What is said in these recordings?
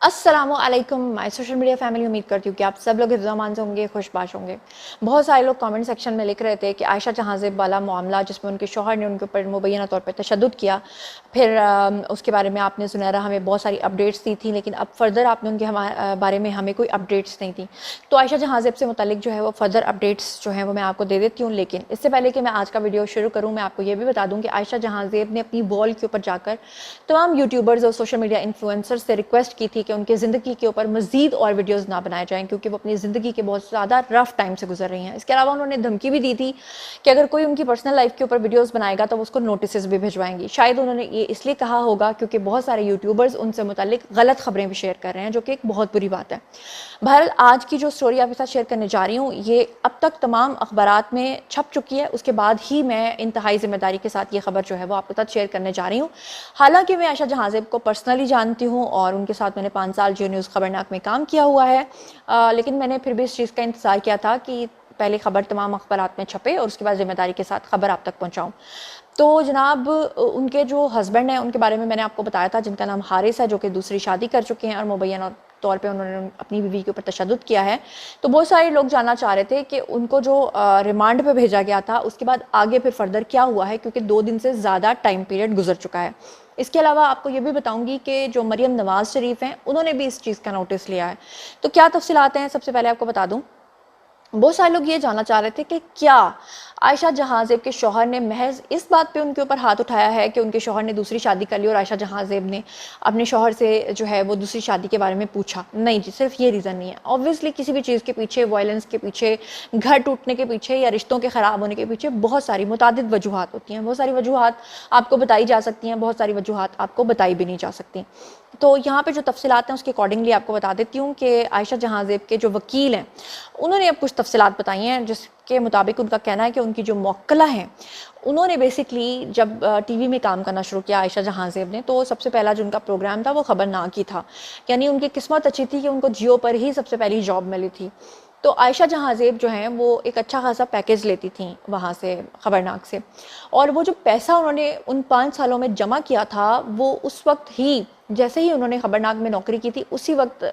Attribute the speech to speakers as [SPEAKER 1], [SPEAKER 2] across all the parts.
[SPEAKER 1] अस्सलामु अलैकुम my social media family. उम्मीद करती हूँ कि आप सब लोग हिफ्ज़-ओ-अमान से होंगे, खुशबाश होंगे। बहुत सारे लोग कमेंट सेक्शन में लिख रहे थे कि आयशा जहाँ ज़ेब वाला मामला जिसमें उनके शौहर ने उनके ऊपर मुबैना तौर पर तशद्दुद किया, फिर उसके बारे में आपने सुनहरा हमें बहुत सारी अपडेट्स दी थी, लेकिन अब फर्दर आपने उनके बारे में हमें कोई अपडेट्स नहीं दी। तो आयशा जहाँ ज़ेब से मुतालिक जो है वो फर्दर अपडेट्स जो हैं वो मैं आपको दे देती हूँ। लेकिन इससे पहले कि मैं आज का वीडियो शुरू करूँ, मैं आपको ये भी बता दूँ कि आयशा जहाँ ज़ेब ने अपनी वॉल के ऊपर जाकर तमाम यूट्यूबर्स और सोशल मीडिया इन्फ्लुएंसर्स से रिक्वेस्ट की थी कि उनकी ज़िंदगी के ऊपर मज़ीद और वीडियोज़ ना बनाए जाएँ, क्योंकि वो अपनी ज़िंदगी के बहुत ज़्यादा रफ़ टाइम से गुजर रही हैं। इसके अलावा उन्होंने धमकी भी दी थी कि अगर कोई उनकी पर्सनल लाइफ के ऊपर वीडियोज़ बनाएगा तो वो उसको नोटिस भी भिजवाएंगी। शायद उन्होंने ये इसलिए कहा होगा क्योंकि बहुत सारे यूट्यूबर्स उनसे मुतालिक गलत खबरें भी शेयर कर रहे हैं, जो कि एक बहुत बुरी बात है। बहरहाल आज की जो स्टोरी आपके साथ शेयर करने जा रही हूँ, ये अब तक तमाम अखबारात में छप चुकी है। उसके बाद ही मैं इंतहाई ज़िम्मेदारी के साथ ये खबर जो है वो आपके साथ शेयर करने जा रही हूँ। हालांकि मैं आयशा जहाँ ज़ेब को पर्सनली जानती हूँ और उनके साथ मैंने 5 साल जियो न्यूज़ खबरनाक में काम किया हुआ है, लेकिन मैंने फिर भी इस चीज़ का इंतज़ार किया था कि पहले खबर तमाम अखबारात में छपे और उसके बाद ज़िम्मेदारी के साथ खबर आप तक पहुँचाऊँ। तो जनाब, उनके जो हस्बैंड हैं उनके बारे में मैंने आपको बताया था, जिनका नाम हारिस है, जो कि दूसरी शादी कर चुके हैं और मुबैना तौर पे उन्होंने अपनी बीवी के ऊपर तशद्दुद किया है। तो बहुत सारे लोग जानना चाह रहे थे कि उनको जो रिमांड पे भेजा गया था उसके बाद आगे फिर फर्दर क्या हुआ है, क्योंकि 2 दिन से ज़्यादा टाइम पीरियड गुजर चुका है। इसके अलावा आपको ये भी बताऊंगी कि जो मरियम नवाज़ शरीफ हैं उन्होंने भी इस चीज़ का नोटिस लिया है। तो क्या तफसीलात हैं, सबसे पहले आपको बता दूँ। बहुत सारे लोग ये जानना चाह रहे थे कि क्या आयशा जहाँ ज़ेब के शौहर ने महज इस बात पे उनके ऊपर हाथ उठाया है कि उनके शौहर ने दूसरी शादी कर ली और आयशा जहाँ ज़ेब ने अपने शौहर से जो है वो दूसरी शादी के बारे में पूछा। नहीं जी, सिर्फ ये रीज़न नहीं है। ऑब्वियसली किसी भी चीज़ के पीछे, वायलेंस के पीछे, घर टूटने के पीछे या रिश्तों के ख़राब होने के पीछे बहुत सारी मुतादिद वजूहात होती हैं। बहुत सारी वजूहात आपको बताई जा सकती हैं, बहुत सारी वजूहात आपको बताई भी नहीं जा सकती। तो यहाँ पे जो तफसीलात हैं उसके अकॉर्डिंगली आपको बता देती हूँ कि आयशा जहाँ ज़ेब के जो वकील हैं उन्होंने अब कुछ तफसीलात बताई हैं, जिसके मुताबिक उनका कहना है कि उनकी जो मौक्कला हैं उन्होंने बेसिकली जब टीवी में काम करना शुरू किया आयशा जहाँ ज़ेब ने, तो सबसे पहला जो उनका प्रोग्राम था वो खबरनाक ही था। यानी उनकी किस्मत अच्छी थी कि उनको जियो पर ही सबसे पहली जॉब मिली थी। तो आयशा जहाँ ज़ेब जो हैं वो एक अच्छा खासा पैकेज लेती थी वहाँ से, खबरनाक से। और वो जो पैसा उन्होंने उन 5 सालों में जमा किया था, वो उस वक्त ही, जैसे ही उन्होंने खबरनाक में नौकरी की थी, उसी वक्त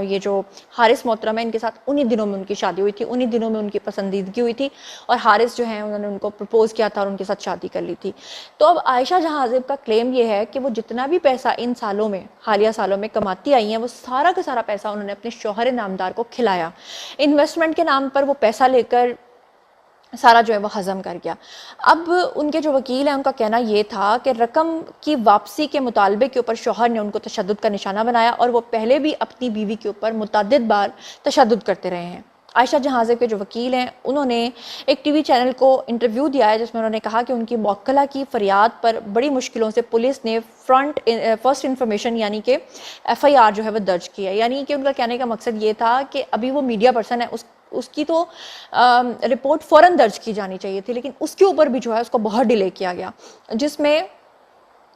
[SPEAKER 1] ये जो हारिस मोहतरम है इनके साथ उन्हीं दिनों में उनकी शादी हुई थी, उन्हीं दिनों में उनकी पसंदीदगी हुई थी और हारिस जो है उन्होंने उनको प्रपोज़ किया था और उनके साथ शादी कर ली थी। तो अब आयशा जहाँ ज़ेब का क्लेम ये है कि वो जितना भी पैसा इन सालों में, हालिया सालों में कमाती आई हैं, वो सारा का सारा पैसा उन्होंने अपने शौहर नामदार को खिलाया। इन्वेस्टमेंट के नाम पर वो पैसा लेकर सारा जो है वो हज़म कर गया। अब उनके जो वकील हैं उनका कहना ये था कि रकम की वापसी के मुतालबे के ऊपर शौहर ने उनको तशद्दुद का निशाना बनाया और वो पहले भी अपनी बीवी के ऊपर मुतअद्दिद बार तशद्दुद करते रहे हैं। आयशा जहाँ ज़ेब के जो वकील हैं उन्होंने एक टीवी चैनल को इंटरव्यू दिया है, जिसमें उन्होंने कहा कि उनकी मौक्कला की फरियाद पर बड़ी मुश्किलों से पुलिस ने फर्स्ट इन्फॉर्मेशन यानी कि FIR जो है वो दर्ज की है। यानी कि उनका कहने का मकसद ये था कि अभी वो मीडिया पर्सन है, उसकी तो रिपोर्ट फ़ौरन दर्ज की जानी चाहिए थी, लेकिन उसके ऊपर भी जो है उसको बहुत डिले किया गया, जिसमें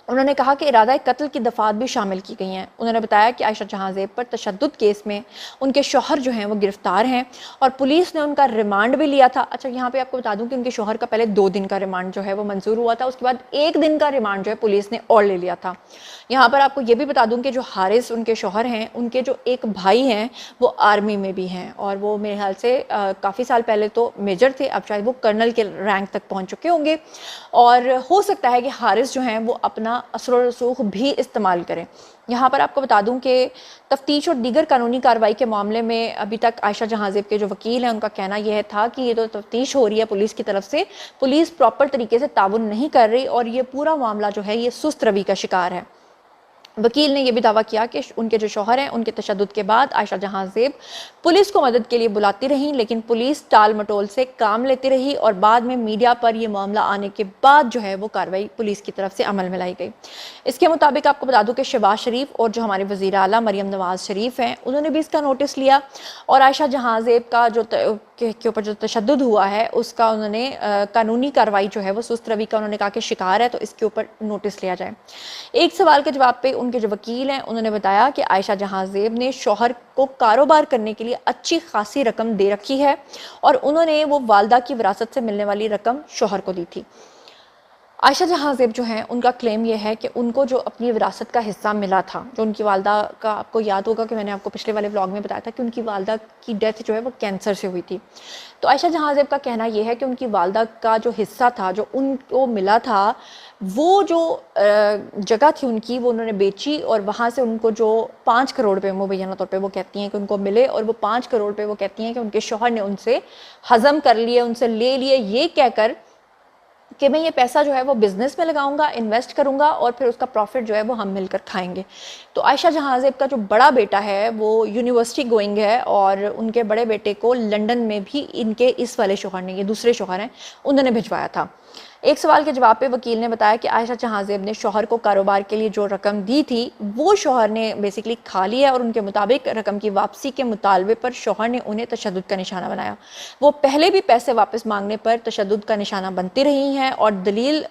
[SPEAKER 1] उन्होंने कहा कि इरादा कत्ल की दफ़ात भी शामिल की गई हैं। उन्होंने बताया कि आयशा जहाँ ज़ेब पर तशद्दुद केस में उनके शौहर जो हैं वो गिरफ़्तार हैं और पुलिस ने उनका रिमांड भी लिया था। अच्छा, यहाँ पे आपको बता दूं कि उनके शौहर का पहले 2 दिन का रिमांड जो है वो मंजूर हुआ था, उसके बाद 1 दिन का रिमांड जो है पुलिस ने और ले लिया था। यहाँ पर आपको ये भी बता दूं कि जो हारिस उनके शौहर हैं, उनके जो एक भाई हैं वो आर्मी में भी हैं और वो मेरे ख्याल से काफ़ी साल पहले तो मेजर थे, अब शायद वो कर्नल के रैंक तक पहुँच चुके होंगे और हो सकता है कि हारिस जो हैं वो अपना असर और रसूख भी इस्तेमाल करें। यहाँ पर आपको बता दूं कि तफ्तीश और दीगर कानूनी कार्रवाई के मामले में अभी तक आयशा जहाँ ज़ेब के जो वकील हैं उनका कहना यह था कि ये तो तफ्तीश हो रही है पुलिस की तरफ से, पुलिस प्रॉपर तरीके से ताउन नहीं कर रही और ये पूरा मामला जो है ये सुस्त रवि का शिकार है। वकील ने यह भी दावा किया कि उनके जो शौहर हैं उनके तशद्दुद के बाद आयशा जहाँ ज़ेब पुलिस को मदद के लिए बुलाती रहीं, लेकिन पुलिस टाल मटोल से काम लेती रही और बाद में मीडिया पर यह मामला आने के बाद जो है वो कार्रवाई पुलिस की तरफ से अमल में लाई गई। इसके मुताबिक आपको बता दूं कि शहबाज शरीफ और जो हमारे वज़ीर आला मरियम नवाज़ शरीफ हैं उन्होंने भी इसका नोटिस लिया और आयशा जहाँ ज़ेब का जो के ऊपर जो तशद्दुद हुआ है उसका उन्होंने कानूनी कार्रवाई जो है वो सुस्त रवि का उन्होंने कहा कि शिकार है, तो इसके ऊपर नोटिस लिया जाए। एक सवाल के जवाब पे उनके जो वकील हैं उन्होंने बताया कि आयशा जहाँ ज़ेब ने शौहर को कारोबार करने के लिए अच्छी खासी रकम दे रखी है और उन्होंने वो वालदा की विरासत से मिलने वाली रकम शौहर को दी थी। عائشہ جہاں زیب جو ہیں ان کا کلیم یہ ہے کہ ان کو جو اپنی وراثت کا حصہ ملا تھا، جو ان کی والدہ کا، آپ کو یاد ہوگا کہ میں نے آپ کو پچھلے والے ولاگ میں بتایا تھا کہ ان کی والدہ کی ڈیتھ جو ہے وہ کینسر سے ہوئی تھی. تو عائشہ جہاں زیب کا کہنا یہ ہے کہ ان کی والدہ کا جو حصہ تھا جو ان کو ملا تھا، وہ جو جگہ تھی ان کی، وہ انہوں نے بیچی اور وہاں سے ان کو جو 5 کروڑ روپے مبینہ طور پہ وہ کہتی ہیں کہ ان کو ملے، اور وہ 5 کروڑ روپے وہ کہتی ہیں کہ ان کے شوہر نے ان سے ہضم کر لیے، ان سے لے لیے، یہ کہہ کر کہ میں یہ پیسہ جو ہے وہ بزنس میں لگاؤں گا، انویسٹ کروں گا، اور پھر اس کا پروفٹ جو ہے وہ ہم مل کر کھائیں گے. تو عائشہ جہاں زیب کا جو بڑا بیٹا ہے وہ یونیورسٹی گوئنگ ہے، اور ان کے بڑے بیٹے کو لنڈن میں بھی ان کے اس والے شوہر نے، یہ دوسرے شوہر ہیں، انہوں نے بھجوایا تھا. ایک سوال کے جواب پہ وکیل نے بتایا کہ عائشہ جہاں زیب نے شوہر کو کاروبار کے لیے جو رقم دی تھی وہ شوہر نے بیسیکلی کھا لی ہے، اور ان کے مطابق رقم کی واپسی کے مطالبے پر شوہر نے انہیں تشدد کا نشانہ بنایا. وہ پہلے بھی پیسے واپس مانگنے پر تشدد کا نشانہ بنتی رہی ہیں، اور دلیل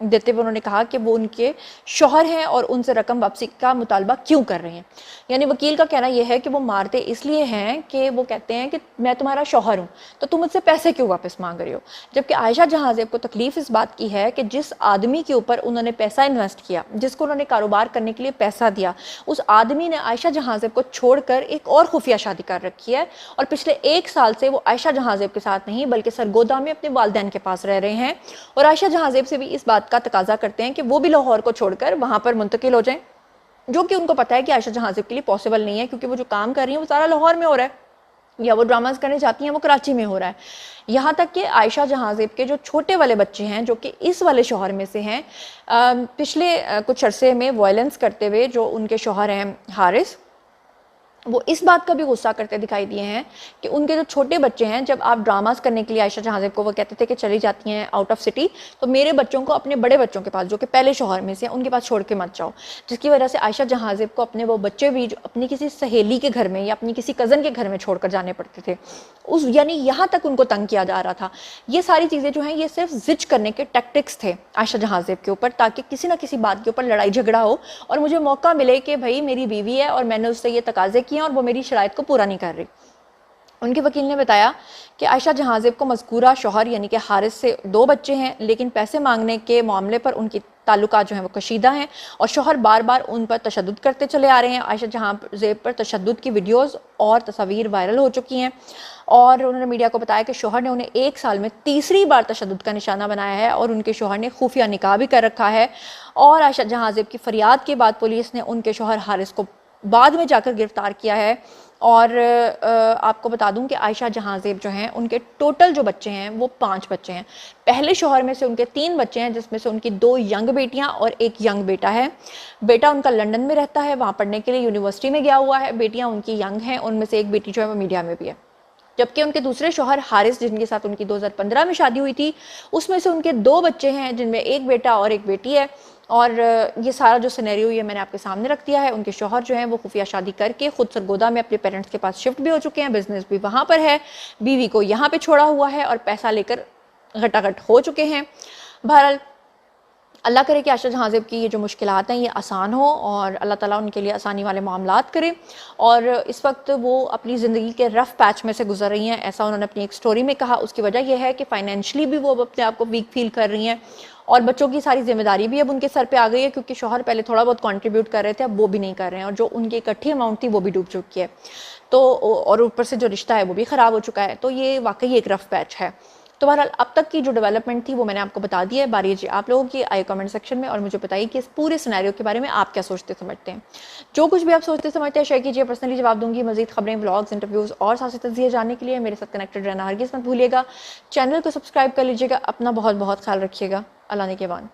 [SPEAKER 1] دیتے ہوئے انہوں نے کہا کہ وہ ان کے شوہر ہیں اور ان سے رقم واپسی کا مطالبہ کیوں کر رہے ہیں. یعنی وکیل کا کہنا یہ ہے کہ وہ مارتے اس لیے ہیں کہ وہ کہتے ہیں کہ میں تمہارا شوہر ہوں تو تم مجھ سے پیسے کیوں واپس مانگ رہے ہو. جبکہ عائشہ جہاں زیب کو تکلیف اس بات کی ہے کہ جس آدمی کے اوپر انہوں نے پیسہ انویسٹ کیا، جس کو انہوں نے کاروبار کرنے کے لیے پیسہ دیا، اس آدمی نے عائشہ جہاں زیب کو چھوڑ کر ایک اور خفیہ شادی کر رکھی ہے، اور پچھلے 1 سال سے وہ عائشہ جہاں زیب کے ساتھ نہیں بلکہ سرگودا میں اپنے والدین کے پاس رہ رہے ہیں، اور عائشہ جہاں زیب سے بھی اس بات کا تقاضا کرتے ہیں کہ وہ بھی لاہور کو چھوڑ کر وہاں پر منتقل ہو جائیں، جو کہ ان کو پتہ ہے کہ عائشہ جہاں زیب کے لیے پاسبل نہیں ہے، کیونکہ وہ جو کام کر رہی ہیں وہ سارا لاہور میں ہو رہا ہے، یا وہ ڈراماز کرنے جاتی ہیں وہ کراچی میں ہو رہا ہے. یہاں تک کہ عائشہ جہاں زیب کے جو چھوٹے والے بچے ہیں جو کہ اس والے شوہر میں سے ہیں، پچھلے کچھ عرصے میں وائلنس کرتے ہوئے جو ان کے شوہر ہیں حارث، وہ اس بات کا بھی غصہ کرتے دکھائی دیے ہیں کہ ان کے جو چھوٹے بچے ہیں، جب آپ ڈراماز کرنے کے لیے عائشہ جہاں زیب کو وہ کہتے تھے کہ چلی جاتی ہیں آؤٹ آف سٹی، تو میرے بچوں کو اپنے بڑے بچوں کے پاس جو کہ پہلے شوہر میں سے ان کے پاس چھوڑ کے مت جاؤ، جس کی وجہ سے عائشہ جہاں زیب کو اپنے وہ بچے بھی جو اپنی کسی سہیلی کے گھر میں یا اپنی کسی کزن کے گھر میں چھوڑ کر جانے پڑتے تھے، یعنی یہاں تک ان کو تنگ کیا جا رہا تھا. یہ ساری چیزیں جو ہیں یہ صرف زج کرنے کے ٹیکٹکس تھے عائشہ جہاں زیب کے اوپر، تاکہ کسی نہ کسی بات کے اوپر لڑائی جھگڑا ہو اور مجھے موقع ملے کہ بھائی میری بیوی ہے اور میں نے اس سے یہ تقاضے کیے ہیں اور وہ میری شرائط کو پورا نہیں کر رہی. ان کے وکیل نے بتایا کہ عائشہ جہاں زیب کو مذکورہ شوہر یعنی کہ حارث سے 2 بچے ہیں، لیکن پیسے مانگنے کے معاملے پر ان کی تعلقات جو ہیں وہ کشیدہ ہیں، اور شوہر بار بار ان پر تشدد کرتے چلے آ رہے ہیں. عائشہ جہاں زیب پر تشدد کی ویڈیوز اور تصاویر وائرل ہو چکی ہیں، اور انہوں نے میڈیا کو بتایا کہ شوہر نے انہیں 1 سال میں تیسری بار تشدد کا نشانہ بنایا ہے، اور ان کے شوہر نے خفیہ نکاح بھی کر رکھا ہے. اور عائشہ جہاں زیب کی فریاد کے بعد پولیس نے ان کے شوہر حارث کو بعد میں جا کر گرفتار کیا ہے. اور آپ کو بتا دوں کہ عائشہ جہاں زیب جو ہیں ان کے ٹوٹل جو بچے ہیں وہ 5 بچے ہیں. پہلے شوہر میں سے ان کے 3 بچے ہیں، جس میں سے ان کی 2 ینگ بیٹیاں اور 1 ینگ بیٹا ہے. بیٹا ان کا لنڈن میں رہتا ہے، وہاں پڑھنے کے لیے یونیورسٹی میں گیا ہوا ہے. بیٹیاں ان کی ینگ ہیں، ان میں سے ایک بیٹی جو ہے وہ میڈیا میں بھی ہے. جبکہ ان کے دوسرے شوہر حارث جن کے ساتھ ان کی 2015 میں شادی ہوئی تھی، اس میں سے ان کے 2 بچے ہیں جن میں 1 بیٹا اور 1 بیٹی ہے. اور یہ سارا جو سینیریو یہ میں نے آپ کے سامنے رکھ دیا ہے. ان کے شوہر جو ہیں وہ خفیہ شادی کر کے خود سرگودا میں اپنے پیرنٹس کے پاس شفٹ بھی ہو چکے ہیں، بزنس بھی وہاں پر ہے، بیوی کو یہاں پہ چھوڑا ہوا ہے اور پیسہ لے کر گھٹاگھٹ ہو چکے ہیں. بہرحال اللہ کرے کہ عائشہ جہاں زیب کی یہ جو مشکلات ہیں یہ آسان ہو، اور اللہ تعالیٰ ان کے لیے آسانی والے معاملات کرے. اور اس وقت وہ اپنی زندگی کے رف پیچ میں سے گزر رہی ہیں، ایسا انہوں نے اپنی ایک سٹوری میں کہا. اس کی وجہ یہ ہے کہ فائنینشلی بھی وہ اپنے آپ کو ویک فیل کر رہی ہیں، اور بچوں کی ساری ذمہ داری بھی اب ان کے سر پہ آ گئی ہے، کیونکہ شوہر پہلے تھوڑا بہت کنٹریبیوٹ کر رہے تھے، اب وہ بھی نہیں کر رہے ہیں، اور جو ان کی اکٹھی اماؤنٹ تھی وہ بھی ڈوب چکی ہے. تو اور اوپر سے جو رشتہ ہے وہ بھی خراب ہو چکا ہے. تو یہ واقعی ایک رف پیچ ہے. تو بہرحال اب تک کی جو ڈیولپمنٹ تھی وہ میں نے آپ کو بتا دی ہے. باری جی آپ لوگوں کی آئے کمنٹ سیکشن میں، اور مجھے بتائیے کہ اس پورے سینیریو کے بارے میں آپ کیا سوچتے سمجھتے ہیں. جو کچھ بھی آپ سوچتے سمجھتے ہیں شیئر کیجیے، پرسنلی جواب دوں گی. مزید خبریں، ولاگز، انٹرویوز اور سیاسی تجزیے جاننے کے لیے میرے ساتھ کنیکٹڈ رہنا ہرگز مت بھولیے گا. چینل کو سبسکرائب کر لیجیے گا. اپنا بہت بہت خیال رکھیے گا. اللہ نے کے بان.